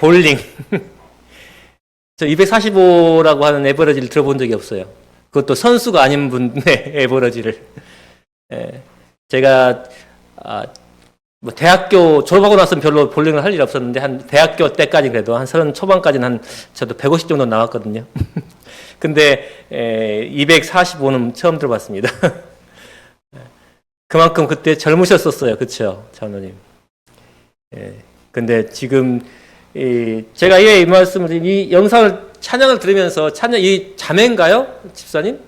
볼링. 저 245라고 하는 에버러지를 들어본 적이 없어요. 그것도 선수가 아닌 분의 에버러지를. 예, 제가 뭐 대학교 졸업하고 나서는 별로 볼링을 할 일이 없었는데 한 대학교 때까지 그래도 한 30 초반까지는 한 저도 150 정도 나왔거든요. 근데 245는 처음 들어봤습니다. 그만큼 그때 젊으셨었어요, 그렇죠, 장로님? 예. 근데 지금 제가 이 말씀을 이 영상을 찬양을 들으면서 이 자매인가요, 집사님?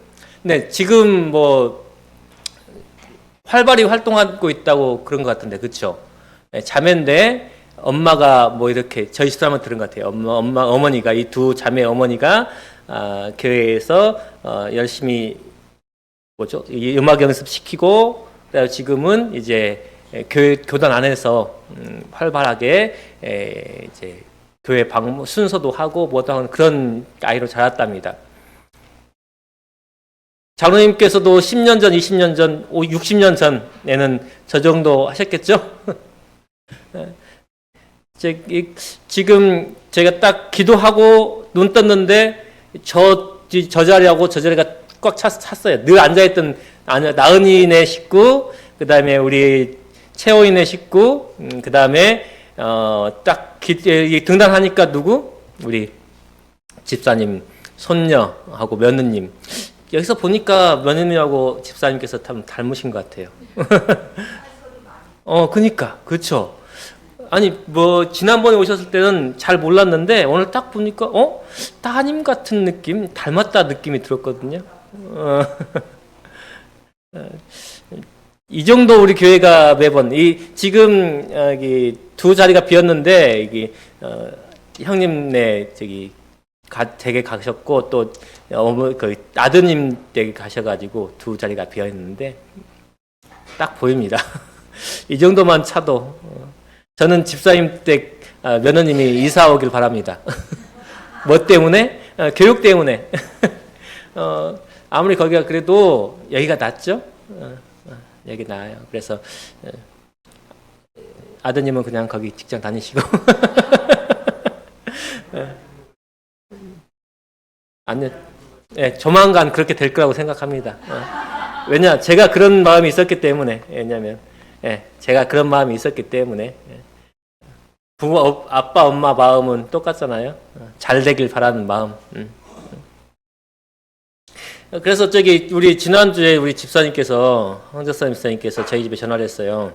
네, 지금 뭐 활발히 활동하고 있다고 그런 것 같은데, 그렇죠? 네, 자매인데 엄마가 뭐 이렇게 저희 집사람은 들은 것 같아요. 어머니가 이 두 자매 어머니가 교회에서 열심히 뭐죠? 음악 연습 시키고 지금은 이제 교단 안에서 활발하게 이제 교회 방문 순서도 하고 뭐도 하는 그런 아이로 자랐답니다. 장로님께서도 10년 전, 20년 전, 60년 전에는 저 정도 하셨겠죠? 지금 제가 딱 기도하고 눈 떴는데 저 자리하고 저 자리가 꽉 찼어요. 늘 앉아있던 나은이네 식구, 그 다음에 우리 채호이네 식구, 그 다음에 딱 등단하니까 누구? 우리 집사님 손녀하고 며느님. 여기서 보니까 며느님하고 집사님께서 참 닮으신 것 같아요. 그니까 그렇죠. 아니 뭐 지난번에 오셨을 때는 잘 몰랐는데 오늘 딱 보니까 따님 같은 느낌, 닮았다 느낌이 들었거든요. 이 정도 우리 교회가 매번 지금 여기 두 자리가 비었는데 형님네 댁에 가셨고 또 그 아드님 댁에 가셔가지고 두 자리가 비어 있는데 딱 보입니다. 이 정도만 차도 저는 집사님 댁 며느님이 이사 오길 바랍니다. 뭐 때문에? 교육 때문에. 아무리 거기가 그래도 여기가 낫죠? 여기 나아요. 그래서 아드님은 그냥 거기 직장 다니시고 아니요, 조만간 그렇게 될 거라고 생각합니다. 왜냐, 제가 그런 마음이 있었기 때문에. 왜냐면 제가 그런 마음이 있었기 때문에. 부모, 아빠, 엄마 마음은 똑같잖아요. 잘 되길 바라는 마음. 그래서 우리 지난주에 우리 집사님께서, 황적사님 집사님께서 저희 집에 전화를 했어요.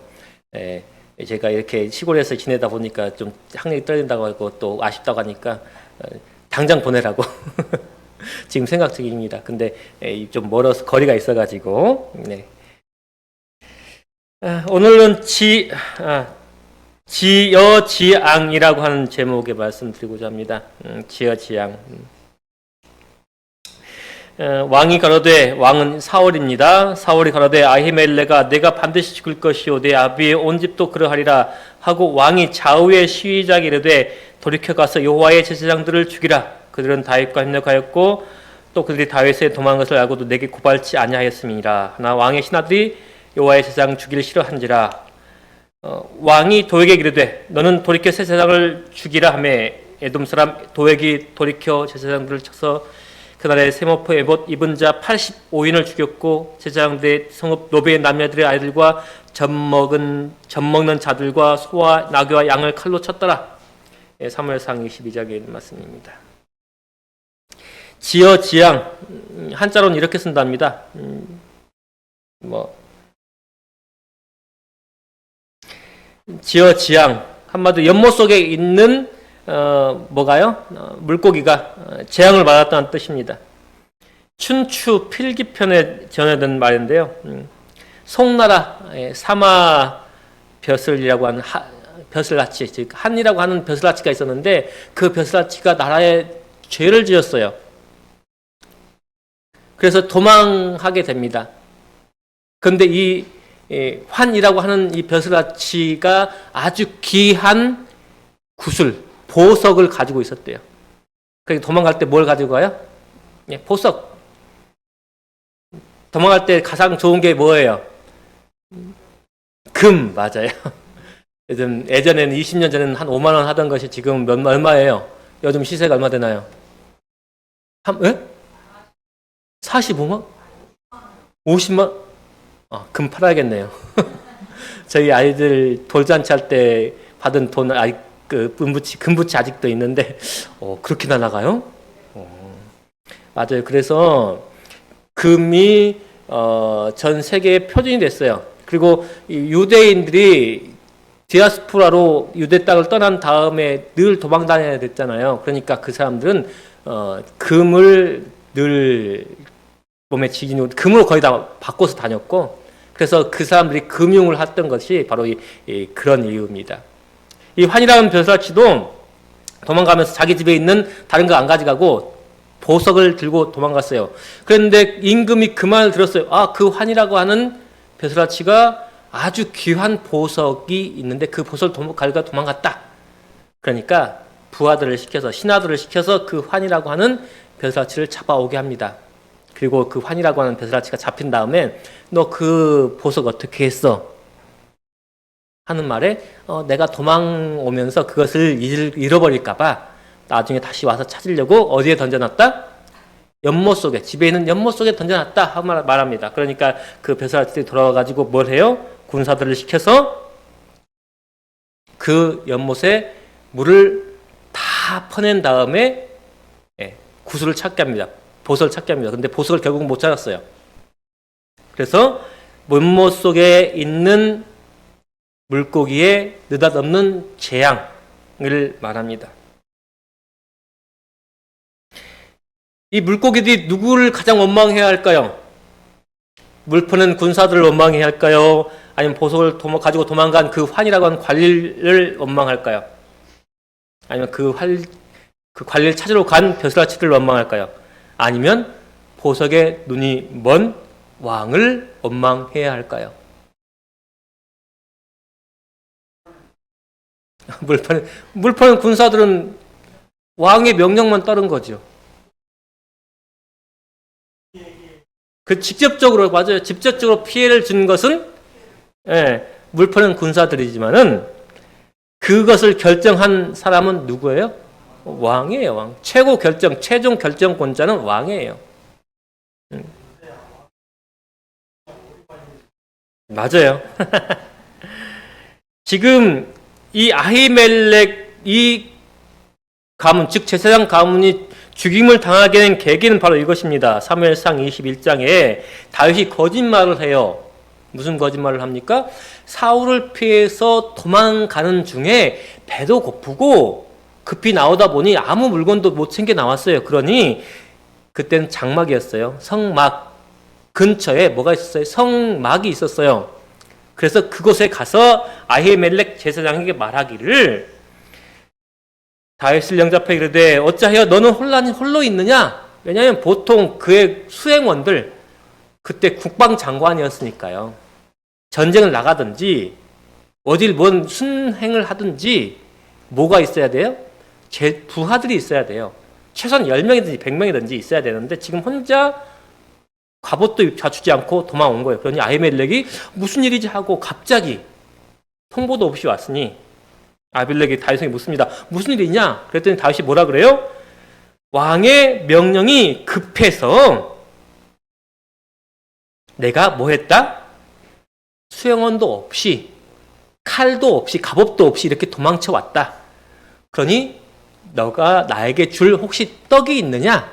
제가 이렇게 시골에서 지내다 보니까 좀 학력이 떨어진다고 하고 또 아쉽다고 하니까 당장 보내라고. 지금 생각 중입니다. 근데 좀 멀어서 거리가 있어가지고. 네. 오늘은 지여지앙이라고 하는 제목의 말씀드리고자 합니다. 지여지앙. 왕이 가로되, 왕은 사울입니다. 사울이 가로되 아히멜레가 내가 반드시 죽을 것이요 내 아비의 온 집도 그러하리라 하고 왕이 좌우의 시위자에게 이르되 돌이켜 가서 여호와의 제사장들을 죽이라. 그들은 다윗과 협력하였고 또 그들이 다윗에 도망한 것을 알고도 내게 고발치 아니하였음이니라. 하나 왕의 신하들이 여호와의 제사장 죽이를 싫어한지라. 왕이 도액에게 이르되 너는 돌이켜 제사장을 죽이라 하매 에돔 사람 도액이 돌이켜 제사장들을 쳐서 그날에 세모포 에봇 입은 자 85인을 죽였고 제사장들의 성읍 노베의 남녀들의 아이들과 젖 먹는 자들과 소와 나귀와 양을 칼로 쳤더라. 사무엘상 22장의 말씀입니다. 지여지앙 한자로는 이렇게 쓴답니다. 지여지앙 한마디로 연못 속에 있는 뭐가요? 물고기가 재앙을 맞았다는 뜻입니다. 춘추 필기편에 전해진 말인데요. 송나라 사마 벼슬이라고 하는 벼슬아치, 즉 한이라고 하는 벼슬아치가 있었는데 그 벼슬아치가 나라에 죄를 지었어요. 그래서 도망하게 됩니다. 그런데 이 환이라고 하는 이 벼슬아치가 아주 귀한 구슬, 보석을 가지고 있었대요. 그러니까 도망갈 때 뭘 가지고 가요? 보석. 도망갈 때 가장 좋은 게 뭐예요? 금, 맞아요. 예전에는 20년 전에는 한 5만 원 하던 것이 지금 얼마예요? 요즘 시세가 얼마 되나요? 예? 45만? 50만? 금 팔아야겠네요. 저희 아이들 돌잔치 할 때 받은 돈, 금부치 아직도 있는데, 그렇게나 나가요? 맞아요. 그래서 금이, 전 세계의 표준이 됐어요. 그리고 유대인들이 디아스포라로 유대 땅을 떠난 다음에 늘 도망 다녀야 됐잖아요. 그러니까 그 사람들은, 금을 늘 몸에 지니고, 금으로 거의 다 바꿔서 다녔고, 그래서 그 사람들이 금융을 했던 것이 바로 그런 이유입니다. 이 환이라는 벼슬아치도 도망가면서 자기 집에 있는 다른 거 안 가져가고 보석을 들고 도망갔어요. 그런데 임금이 그 말을 들었어요. 그 환이라고 하는 벼슬아치가 아주 귀한 보석이 있는데 그 보석을 가져가 도망갔다. 그러니까 부하들을 시켜서, 신하들을 시켜서 그 환이라고 하는 벼슬아치를 잡아오게 합니다. 그리고 그 환이라고 하는 벼슬아치가 잡힌 다음에 너 그 보석 어떻게 했어? 하는 말에 내가 도망오면서 그것을 잃어버릴까봐 나중에 다시 와서 찾으려고 어디에 던져놨다? 연못 속에, 집에 있는 연못 속에 던져놨다 하고 말합니다. 그러니까 그 벼슬아치들이 돌아와가지고 뭘 해요? 군사들을 시켜서 그 연못에 물을 다 퍼낸 다음에 구슬을 찾게 합니다. 보석을 찾게 합니다. 근데 보석을 결국 못 찾았어요. 그래서 연못 속에 있는 물고기에 느닷없는 재앙을 말합니다. 이 물고기들이 누구를 가장 원망해야 할까요? 물 퍼는 군사들을 원망해야 할까요? 아니면 보석을 가지고 도망간 그 환이라고 하는 관리를 원망할까요? 아니면 그 관리를 찾으러 간 벼슬아치들을 원망할까요? 아니면 보석에 눈이 먼 왕을 원망해야 할까요? 물 퍼는 군사들은 왕의 명령만 따른 거죠. 직접적으로, 맞아요. 직접적으로 피해를 준 것은, 물 퍼는 군사들이지만은, 그것을 결정한 사람은 누구예요? 왕이에요, 왕. 최종 결정권자는 왕이에요. 맞아요. 지금 이 아히멜렉, 이 가문, 즉 제사장 가문이 죽임을 당하게 된 계기는 바로 이것입니다. 사무엘상 21장에 다윗이 거짓말을 해요. 무슨 거짓말을 합니까? 사울을 피해서 도망가는 중에 배도 고프고 급히 나오다 보니 아무 물건도 못 챙겨 나왔어요. 그러니 그때는 장막이었어요. 성막 근처에 뭐가 있었어요? 성막이 있었어요. 그래서 그곳에 가서 아히멜렉 제사장에게 말하기를 다윗을 영접해 이르되 어찌하여 너는 홀로 있느냐? 왜냐하면 보통 그의 수행원들 그때 국방장관이었으니까요. 전쟁을 나가든지 어딜 뭔 순행을 하든지 뭐가 있어야 돼요? 부하들이 있어야 돼요. 최소한 10명이든지 100명이든지 있어야 되는데 지금 혼자 갑옷도 갖추지 않고 도망온 거예요. 그러니 아히멜렉이 무슨 일이지 하고 갑자기 통보도 없이 왔으니 아비멜렉이 다윗에게 묻습니다. 무슨 일이냐? 그랬더니 다윗이 뭐라 그래요? 왕의 명령이 급해서 내가 뭐 했다? 수행원도 없이 칼도 없이 갑옷도 없이 이렇게 도망쳐 왔다. 그러니 너가 나에게 줄 혹시 떡이 있느냐?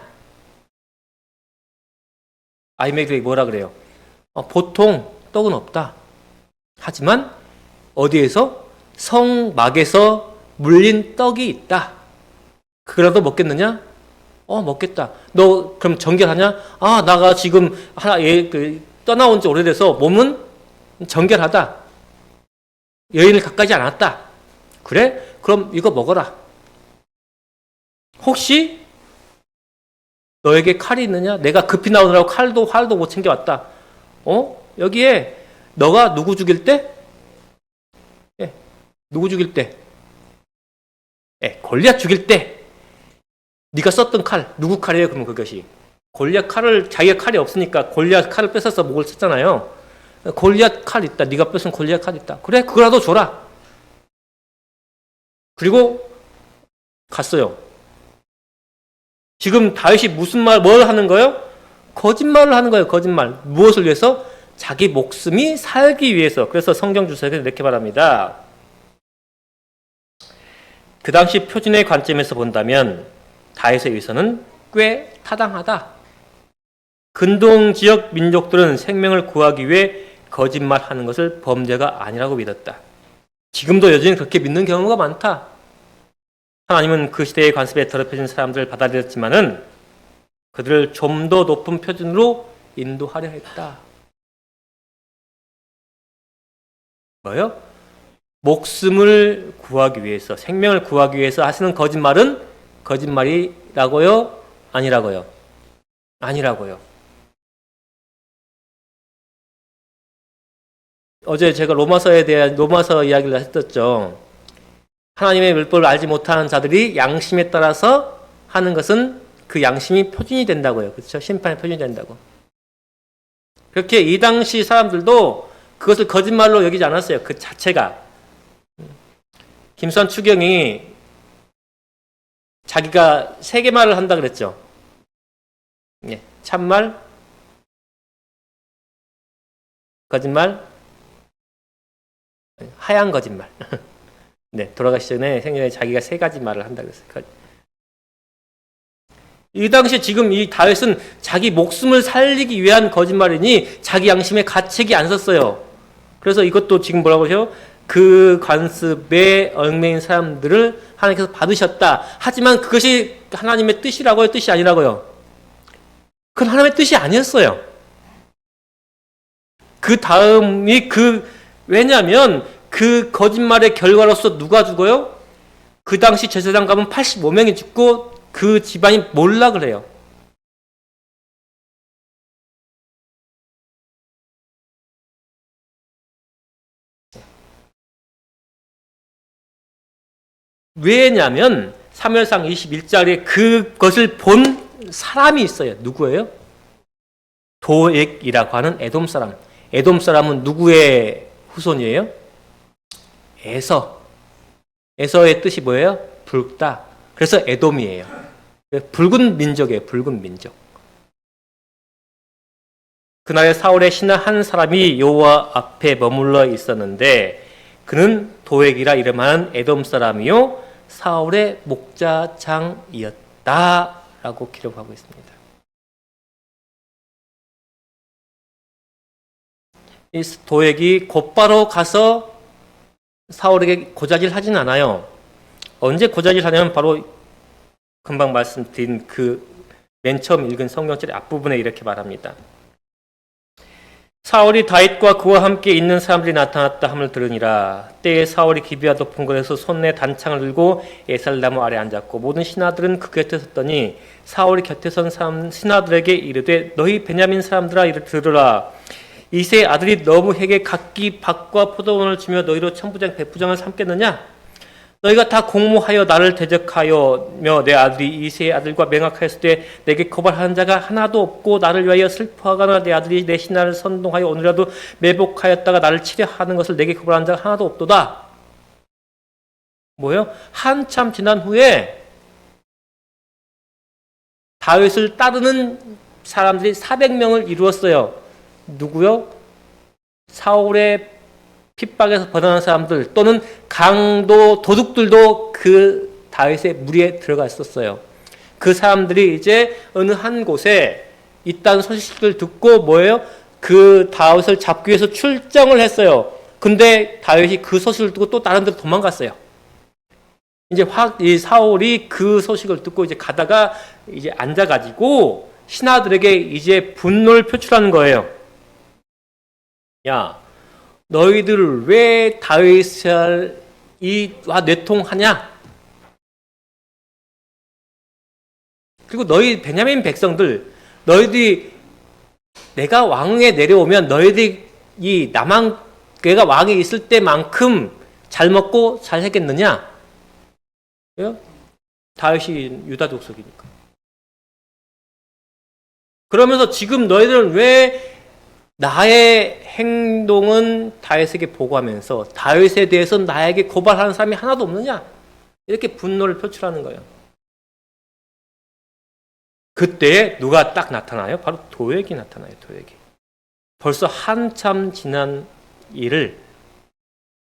아히멜렉이 뭐라 그래요? 보통 떡은 없다. 하지만 어디에서? 성막에서 물린 떡이 있다. 그거라도 먹겠느냐? 먹겠다. 너 그럼 정결하냐? 나가 지금 떠나온 지 오래돼서 몸은 정결하다. 여인을 가까이지 않았다. 그래? 그럼 이거 먹어라. 혹시 너에게 칼이 있느냐? 내가 급히 나오느라고 활도 못 챙겨왔다. 여기에 너가 누구 죽일 때? 누구 죽일 때? 골리앗 죽일 때 네가 썼던 칼, 누구 칼이에요? 그러면 그것이 골리앗 칼을, 자기가 칼이 없으니까 골리앗 칼을 뺏어서 목을 썼잖아요. 골리앗 칼 있다. 네가 뺏은 골리앗 칼 있다. 그래, 그거라도 줘라. 그리고 갔어요. 지금 다윗이 뭘 하는 거예요? 거짓말을 하는 거예요. 거짓말. 무엇을 위해서? 자기 목숨이 살기 위해서. 그래서 성경 주석에 이렇게 말합니다. 그 당시 표준의 관점에서 본다면 다윗의 위선은 꽤 타당하다. 근동 지역 민족들은 생명을 구하기 위해 거짓말하는 것을 범죄가 아니라고 믿었다. 지금도 여전히 그렇게 믿는 경우가 많다. 하나님은 그 시대의 관습에 더럽혀진 사람들을 받아들였지만은 그들을 좀 더 높은 표준으로 인도하려 했다. 뭐요? 목숨을 구하기 위해서, 생명을 구하기 위해서 하시는 거짓말은 거짓말이라고요? 아니라고요? 아니라고요. 어제 제가 로마서에 대한 로마서 이야기를 했었죠. 하나님의 율법을 알지 못하는 자들이 양심에 따라서 하는 것은 그 양심이 표준이 된다고요. 그렇죠? 심판의 표준이 된다고. 그렇게 이 당시 사람들도 그것을 거짓말로 여기지 않았어요. 그 자체가. 김수환 추경이 자기가 3개 말을 한다 그랬죠. 네, 참말, 거짓말, 하얀 거짓말. 네, 돌아가시 전에 생전에 자기가 3가지 말을 한다 그랬어요. 이 당시에 지금 이 다윗은 자기 목숨을 살리기 위한 거짓말이니 자기 양심에 가책이 안 섰어요. 그래서 이것도 지금 뭐라고 하죠? 그 관습에 얽매인 사람들을 하나님께서 받으셨다. 하지만 그것이 하나님의 뜻이라고요? 뜻이 아니라고요? 그건 하나님의 뜻이 아니었어요. 그 다음이 왜냐하면 그 거짓말의 결과로서 누가 죽어요? 그 당시 제사장 가면 85명이 죽고 그 집안이 몰락을 해요. 왜냐하면 사무엘상 21장에 그것을 본 사람이 있어요. 누구예요? 도액이라고 하는 에돔 사람. 에돔 사람은 누구의 후손이에요? 에서. 에서의 뜻이 뭐예요? 붉다. 그래서 에돔이에요. 붉은 민족이에요. 붉은 민족. 그날에 사울의 신하 한 사람이 여호와 앞에 머물러 있었는데 그는 도액이라 이름하는 에돔 사람이요 사울의 목자장이었다라고 기록하고 있습니다. 이 도액이 곧바로 가서 사울에게 고자질 하진 않아요. 언제 고자질 하냐면 바로 금방 말씀드린 그 맨 처음 읽은 성경절의 앞부분에 이렇게 말합니다. 사울이 다윗과 그와 함께 있는 사람들이 나타났다 함을 들으니라. 때에 사울이 기비와 높은 곳에서 손에 단창을 들고 에살나무 아래 앉았고 모든 신하들은 그 곁에 섰더니 사울이 곁에 선 신하들에게 이르되 너희 베냐민 사람들아 이를 들으라. 이새의 아들이 너무에게 각기 밭과 포도원을 주며 너희로 천부장 백부장을 삼겠느냐? 너희가 다 공모하여 나를 대적하여며 내 아들이 이새의 아들과 맹악하였을 때 내게 고발하는 자가 하나도 없고 나를 위하여 슬퍼하거나 내 아들이 내 신하를 선동하여 오늘이라도 매복하였다가 나를 치려 하는 것을 내게 고발하는 자가 하나도 없도다. 뭐예요? 한참 지난 후에 다윗을 따르는 사람들이 400명을 이루었어요. 누구요? 사울의 핍박에서 벗어난 사람들 또는 강도 도둑들도 그 다윗의 무리에 들어가 있었어요. 그 사람들이 이제 어느 한 곳에 있다는 소식을 듣고 뭐예요? 그 다윗을 잡기 위해서 출정을 했어요. 근데 다윗이 그 소식을 듣고 또 다른 데로 도망갔어요. 이제 이 사울이 그 소식을 듣고 이제 가다가 이제 앉아가지고 신하들에게 이제 분노를 표출하는 거예요. 야, 너희들 왜 다윗을 내통하냐? 그리고 너희 베냐민 백성들, 너희들이 내가 왕에 내려오면 너희들이 이 내가 왕에 있을 때만큼 잘 먹고 잘 살겠느냐? 왜요? 다윗이 유다 족속이니까. 그러면서 지금 너희들은 왜 나의 행동은 다윗에게 보고하면서 다윗에 대해서 나에게 고발하는 사람이 하나도 없느냐? 이렇게 분노를 표출하는 거예요. 그때 누가 딱 나타나요? 바로 도액이 나타나요. 도액이. 벌써 한참 지난 일을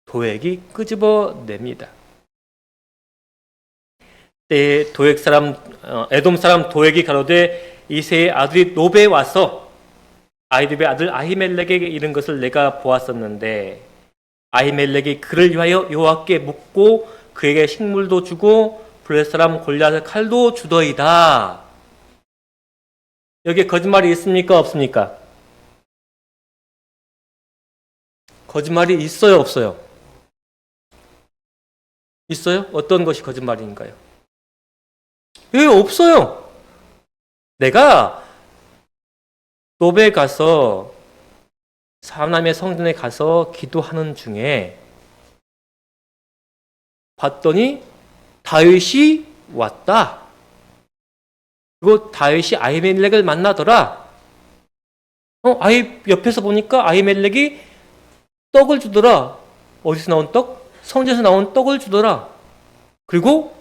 도액이 끄집어냅니다. 때 도액 사람 에돔 사람 도액이 가로되 이새의 아들이 노베에 와서 아히두베의 아들 아히멜렉에게 이른 것을 내가 보았었는데 아히멜렉이 그를 위하여 여호와께 묻고 그에게 식물도 주고 블레셋 사람 골리앗의 칼도 주더이다. 여기에 거짓말이 있습니까? 없습니까? 거짓말이 있어요? 없어요? 있어요? 어떤 것이 거짓말인가요? 예, 없어요. 내가 노베에 가서 하나님의 성전에 가서 기도하는 중에 봤더니 다윗이 왔다. 그리고 다윗이 아히멜렉을 만나더라. 옆에서 보니까 아히멜렉이 떡을 주더라. 어디서 나온 떡? 성전에서 나온 떡을 주더라. 그리고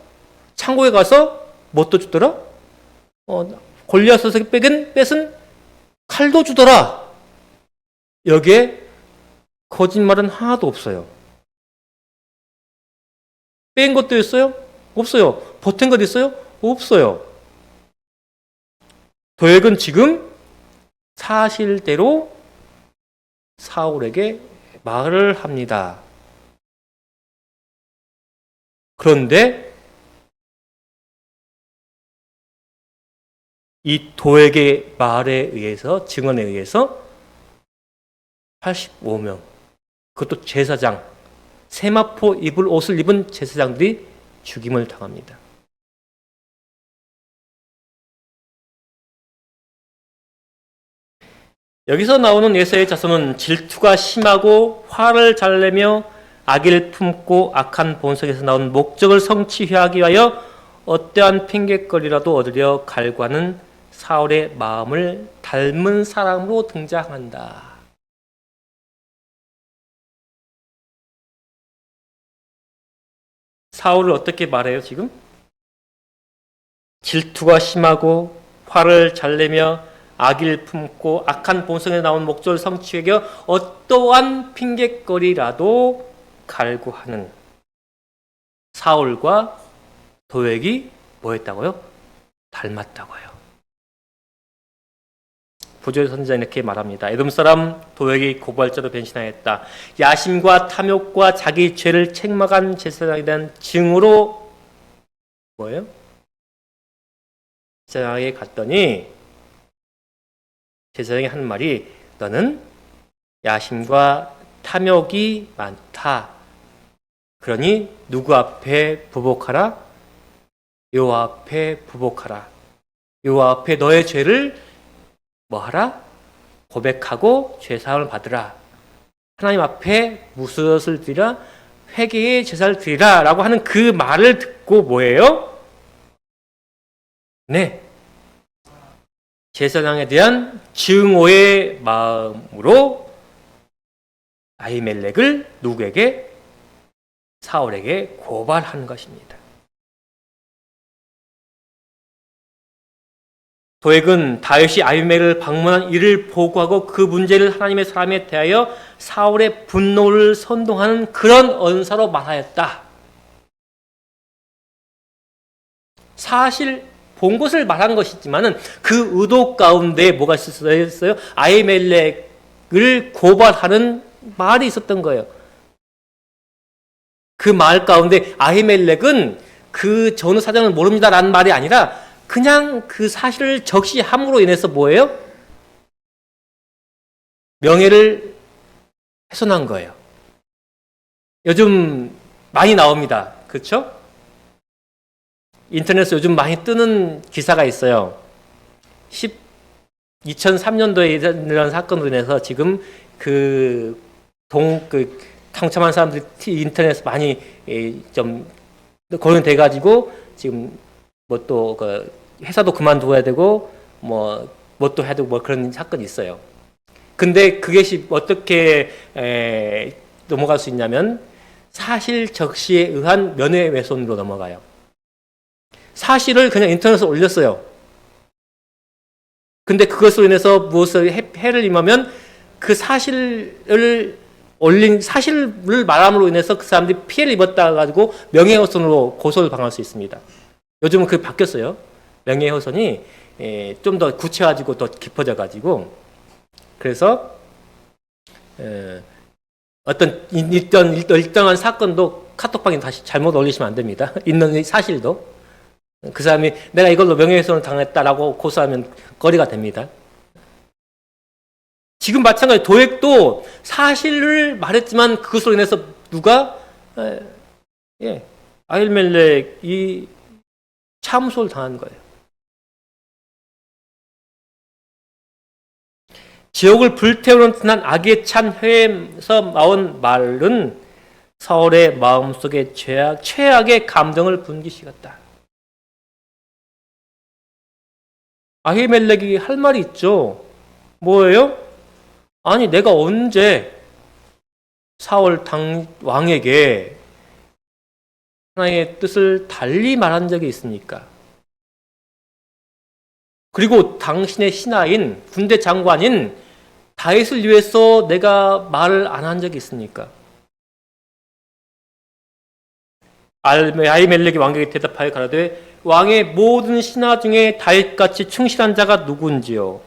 창고에 가서 뭣도 주더라? 골리앗에서 뺏은 칼도 주더라. 여기에 거짓말은 하나도 없어요. 뺀 것도 있어요? 없어요. 보탠 것 있어요? 없어요. 도액은 지금 사실대로 사울에게 말을 합니다. 그런데 이 도액의 말에 의해서, 증언에 의해서 85명, 그것도 제사장, 세마포 입을 옷을 입은 제사장들이 죽임을 당합니다. 여기서 나오는 예서의 자손은 질투가 심하고 화를 잘 내며 악의를 품고 악한 본성에서 나온 목적을 성취하기 위하여 어떠한 핑곗거리라도 얻으려 갈구하는 사울의 마음을 닮은 사람으로 등장한다. 사울을 어떻게 말해요, 지금? 질투가 심하고 화를 잘 내며 악의를 품고 악한 본성에 나온 목적을 성취하기 위해 어떠한 핑곗거리라도 갈구하는 사울과 도액이 뭐했다고요? 닮았다고요. 부조의 선지자는 이렇게 말합니다. 에돔 사람 도액이 고발자로 변신하였다. 야심과 탐욕과 자기 죄를 책망한 제사장에 대한 증오로 뭐예요? 제사장에게 갔더니 제사장이 한 말이 너는 야심과 탐욕이 많다. 그러니 누구 앞에 부복하라? 여호와 앞에 부복하라. 여호와 앞에 너의 죄를 뭐하라? 고백하고 죄사함을 받으라. 하나님 앞에 무엇을 드리라? 회개의 제사를 드리라 라고 하는 그 말을 듣고 뭐예요? 네, 제사장에 대한 증오의 마음으로 아히멜렉을 누구에게? 사울에게 고발한 것입니다. 도액은 다윗이 아히멜렉을 방문한 이를 보고하고 그 문제를 하나님의 사람에 대하여 사울의 분노를 선동하는 그런 언사로 말하였다. 사실 본 것을 말한 것이지만은 그 의도 가운데 뭐가 있었어요? 아히멜렉을 고발하는 말이 있었던 거예요. 그 말 가운데 아히멜렉은 그 전후 사정을 모릅니다라는 말이 아니라 그냥 그 사실을 적시함으로 인해서 뭐예요? 명예를 훼손한 거예요. 요즘 많이 나옵니다. 그렇죠? 인터넷에 요즘 많이 뜨는 기사가 있어요. 2003년도에 이런 사건으로 인해서 지금 당첨한 사람들이 인터넷에 많이 좀 거론돼 가지고 지금 뭐 또 회사도 그만둬야 되고 뭐 또 해야 되고 뭐 그런 사건이 있어요. 근데 그것이 어떻게 넘어갈 수 있냐면 사실 적시에 의한 명예훼손으로 넘어가요. 사실을 그냥 인터넷에 올렸어요. 근데 그것으로 인해서 무엇을 해를 입으면 그 사실을 올린 사실을 말함으로 인해서 그 사람들이 피해를 입었다 가지고 명예훼손으로 고소를 당할 수 있습니다. 요즘은 그게 바뀌었어요. 명예훼손이 좀 더 구체화지고 더 깊어져 가지고 그래서 어떤 일정한 사건도 카톡방에 다시 잘못 올리시면 안 됩니다. 있는 사실도 그 사람이 내가 이걸로 명예훼손을 당했다라고 고소하면 거리가 됩니다. 지금 마찬가지 도액도 사실을 말했지만 그것으로 인해서 누가 아히멜렉이 참소를 당한 거예요. 지옥을 불태우는 듯한 악에 찬 혀에서 나온 말은 사울의 마음속에 최악의 감정을 분기시켰다. 아히멜렉이 할 말이 있죠. 뭐예요? 아니 내가 언제 사울 왕에게 하나님의 뜻을 달리 말한 적이 있습니까? 그리고 당신의 신하인 군대 장관인 다윗을 위해서 내가 말을 안 한 적이 있습니까? 아히멜렉이 왕에게 대답하여 가라되 왕의 모든 신하 중에 다윗같이 충실한 자가 누구인지요?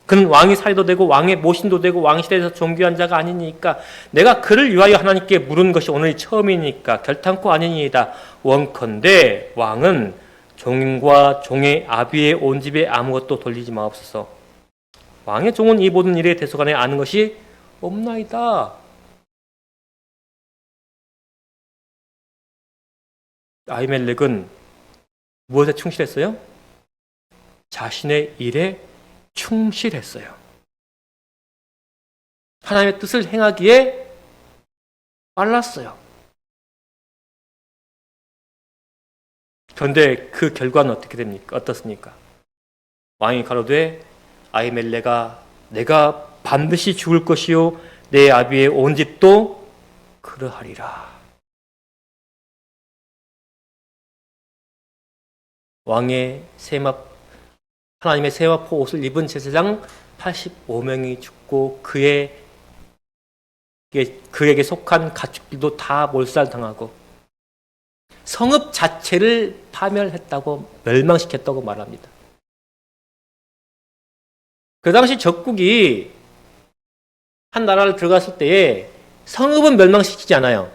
그는 왕이 사이도 되고 왕의 모신도 되고 왕실에서 존귀한 자가 아니니까 내가 그를 위하여 하나님께 물은 것이 오늘이 처음이니까 결탄코 아니니이다. 원컨대 왕은 종과 종의 아비의 온 집에 아무것도 돌리지 마옵소서. 왕의 종은 이 모든 일에 대소간에 아는 것이 없나이다. 아히멜렉은 무엇에 충실했어요? 자신의 일에 충실했어요. 하나님의 뜻을 행하기에 빨랐어요. 그런데 그 결과는 어떻게 됩니까? 어떻습니까? 왕이 가로되 아히멜렉아 내가 반드시 죽을 것이요 내 아비의 온 집도 그러하리라. 왕의 하나님의 세마포 옷을 입은 제사장 85명이 죽고 그에게 속한 가축들도 다 몰살당하고 성읍 자체를 파멸했다고 멸망시켰다고 말합니다. 그 당시 적국이 한 나라를 들어갔을 때에 성읍은 멸망시키지 않아요.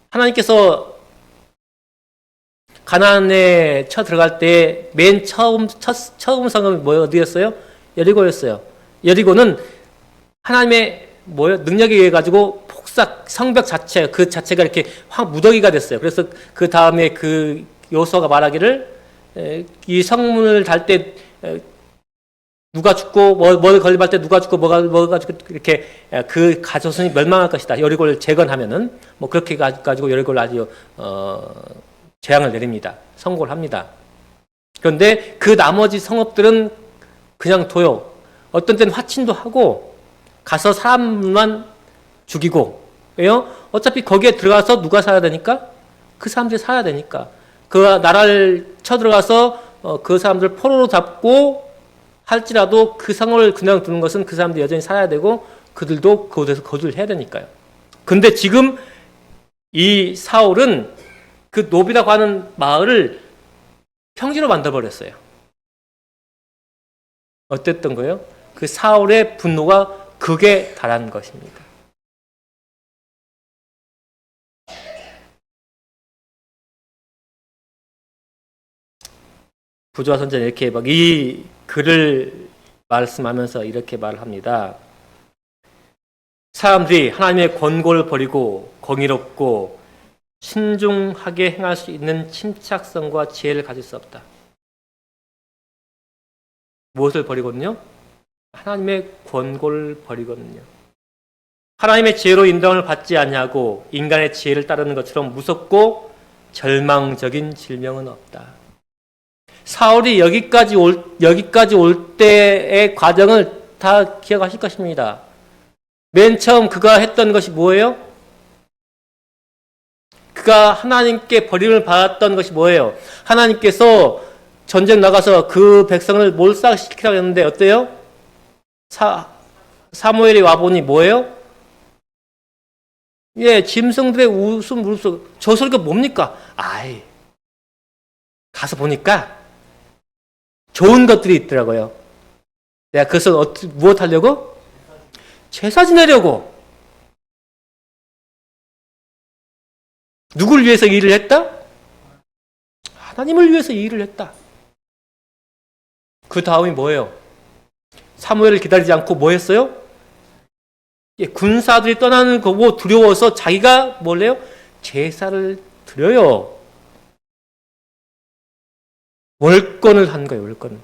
하나님께서 가나안에 들어갈 때 맨 처음 성읍이 어디였어요? 여리고였어요. 여리고는 하나님의 능력에 의해 가지고 성벽 그 자체가 이렇게 확 무더기가 됐어요. 그래서 그 다음에 그 요서가 말하기를 이 성문을 달 때 누가 죽고 뭘 건립할 때 누가 죽고 뭐가 죽고 이렇게 그 가조선이 멸망할 것이다. 여리고를 재건하면은 그렇게 가지고 여리고를 아주 재앙을 내립니다. 선고를 합니다. 그런데 그 나머지 성읍들은 그냥 둬요. 어떤 때는 화친도 하고 가서 사람만 죽이고 왜요? 어차피 거기에 들어가서 누가 살아야 되니까? 그 사람들이 살아야 되니까. 그 나라를 쳐들어가서 그 사람들 포로로 잡고 할지라도 그 성을 그냥 두는 것은 그 사람들이 여전히 살아야 되고 그들도 그곳에서 거주를 해야 되니까요. 근데 지금 이 사울은 그 노비라고 하는 마을을 평지로 만들어버렸어요. 어땠던 거예요? 그 사울의 분노가 극에 달한 것입니다. 부조와 선지자는 이렇게 이 글을 말씀하면서 이렇게 말을 합니다. 사람들이 하나님의 권고를 버리고 공의롭고 신중하게 행할 수 있는 침착성과 지혜를 가질 수 없다. 무엇을 버리거든요? 하나님의 권고를 버리거든요. 하나님의 지혜로 인도함을 받지 아니하고 인간의 지혜를 따르는 것처럼 무섭고 절망적인 질명은 없다. 사울이 여기까지 올 때의 과정을 다 기억하실 것입니다. 맨 처음 그가 했던 것이 뭐예요? 우리가 하나님께 버림을 받았던 것이 뭐예요? 하나님께서 전쟁 나가서 그 백성을 몰살시키라고 했는데 어때요? 사무엘이 와보니 뭐예요? 예, 짐승들의 웃음, 울음, 저 소리가 뭡니까? 아이, 가서 보니까 좋은 것들이 있더라고요. 내가 그것을 무엇 하려고? 제사 지내려고. 누굴 위해서 일을 했다? 하나님을 위해서 일을 했다. 그 다음이 뭐예요? 사무엘을 기다리지 않고 뭐 했어요? 예, 군사들이 떠나는 거고 두려워서 자기가 뭘래요? 제사를 드려요. 월권을 한 거예요, 월권.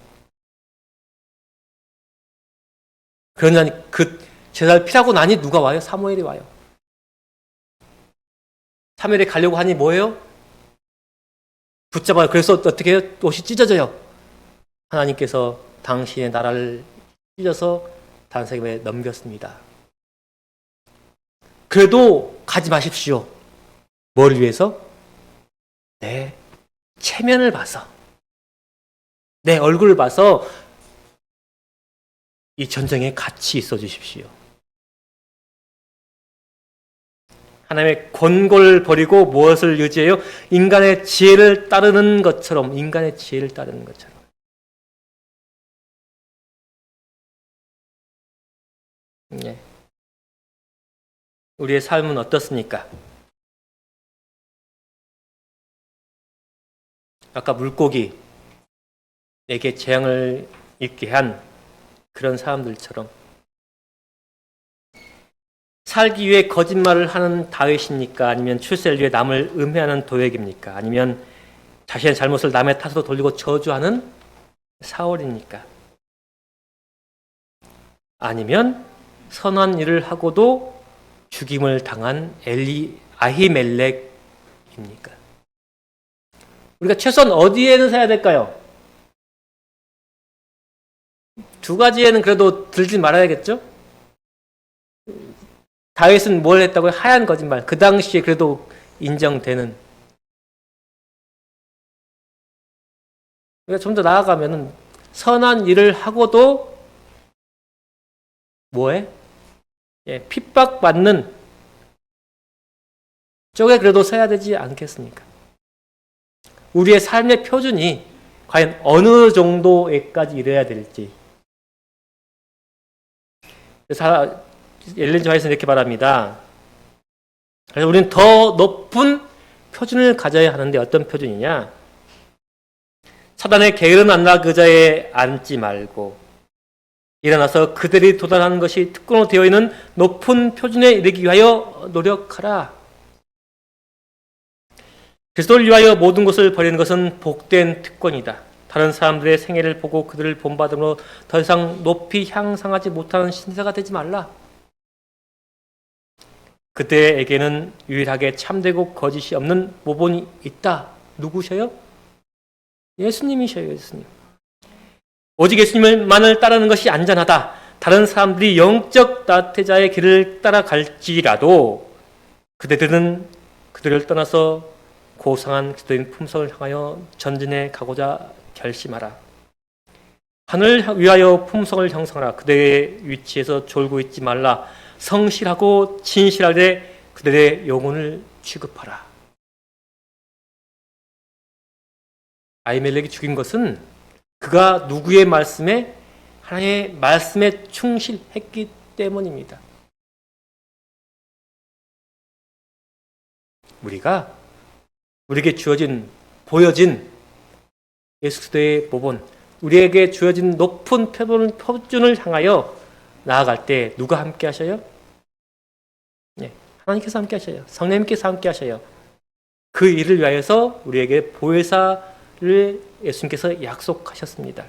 그러냐, 그 제사를 피하고 나니 누가 와요? 사무엘이 와요. 사무엘이 가려고 하니 뭐예요? 붙잡아요. 그래서 어떻게 해요? 옷이 찢어져요. 하나님께서 당신의 나라를 찢어서 다른 사람에게 넘겼습니다. 그래도 가지 마십시오. 뭘 위해서? 내 체면을 봐서, 내 얼굴을 봐서 이 전쟁에 같이 있어 주십시오. 하나님의 권고를 버리고 무엇을 유지해요? 인간의 지혜를 따르는 것처럼, 인간의 지혜를 따르는 것처럼. 네. 우리의 삶은 어떻습니까? 아까 물고기에게 재앙을 입게 한 그런 사람들처럼 살기 위해 거짓말을 하는 다윗입니까? 아니면 출세를 위해 남을 음해하는 도액입니까? 아니면 자신의 잘못을 남의 탓으로 돌리고 저주하는 사울입니까? 아니면 선한 일을 하고도 죽임을 당한 아히멜렉입니까? 우리가 최소한 어디에는 서야 될까요? 두 가지에는 그래도 들지 말아야겠죠? 다윗은 뭘 했다고요? 하얀 거짓말. 그 당시에 그래도 인정되는. 우리가 좀 더 나아가면은 선한 일을 하고도 뭐해? 예, 핍박받는 쪽에 그래도 서야 되지 않겠습니까? 우리의 삶의 표준이 과연 어느 정도에까지 이래야 될지. 엘렌 화이트는 이렇게 말합니다. 그래서 우리는 더 높은 표준을 가져야 하는데 어떤 표준이냐? 사단의 게으른 안락 의자에 앉지 말고 일어나서 그들이 도달하는 것이 특권으로 되어 있는 높은 표준에 이르기 위하여 노력하라. 그리스도를 위하여 모든 것을 버리는 것은 복된 특권이다. 다른 사람들의 생애를 보고 그들을 본받음으로 더 이상 높이 향상하지 못하는 신세가 되지 말라. 그때에게는 유일하게 참되고 거짓이 없는 모본이 있다. 누구셔요? 예수님이셔요, 예수님. 오직 예수님만을 따르는 것이 안전하다. 다른 사람들이 영적 나태자의 길을 따라갈지라도 그들은 그들을 떠나서 고상한 그리스도인 품성을 향하여 전진해 가고자 결심하라. 하늘을 위하여 품성을 형성하라. 그들의 위치에서 졸고 있지 말라. 성실하고 진실하되 그들의 영혼을 취급하라. 아히멜렉이 죽인 것은 그가 누구의 말씀에? 하나님의 말씀에 충실했기 때문입니다. 우리에게 주어진, 보여진 예수 그리스도의 모본, 우리에게 주어진 높은 표준을 향하여 나아갈 때 누가 함께 하셔요? 네, 하나님께서 함께 하셔요. 성령님께서 함께 하셔요. 그 일을 위하여서 우리에게 보혜사를 예수님께서 약속하셨습니다.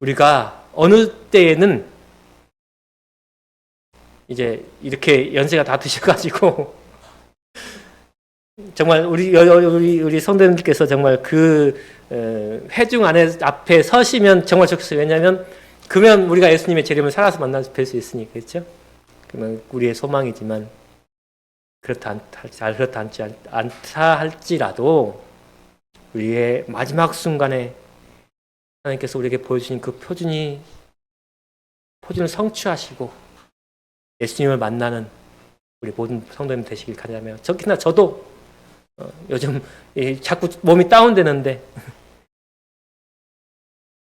우리가 어느 때에는 이제 이렇게 연세가 다 드셔가지고 정말 우리 성도님들께서 정말 그 회중 안에 앞에 서시면 정말 좋겠어요. 왜냐하면 그러면 우리가 예수님의 재림을 살아서 만나서 뵐 수 있으니까, 그렇죠? 그러면 우리의 소망이지만 않다 할지라도 우리의 마지막 순간에 하나님께서 우리에게 보여주신 그 표준을 성취하시고 예수님을 만나는 우리 모든 성도님 되시길 간절하며, 특히나 저도 요즘 자꾸 몸이 다운되는데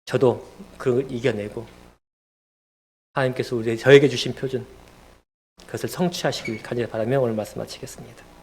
저도 그걸 이겨내고 하나님께서 저에게 주신 표준, 그것을 성취하시길 간절히 바라며 오늘 말씀 마치겠습니다.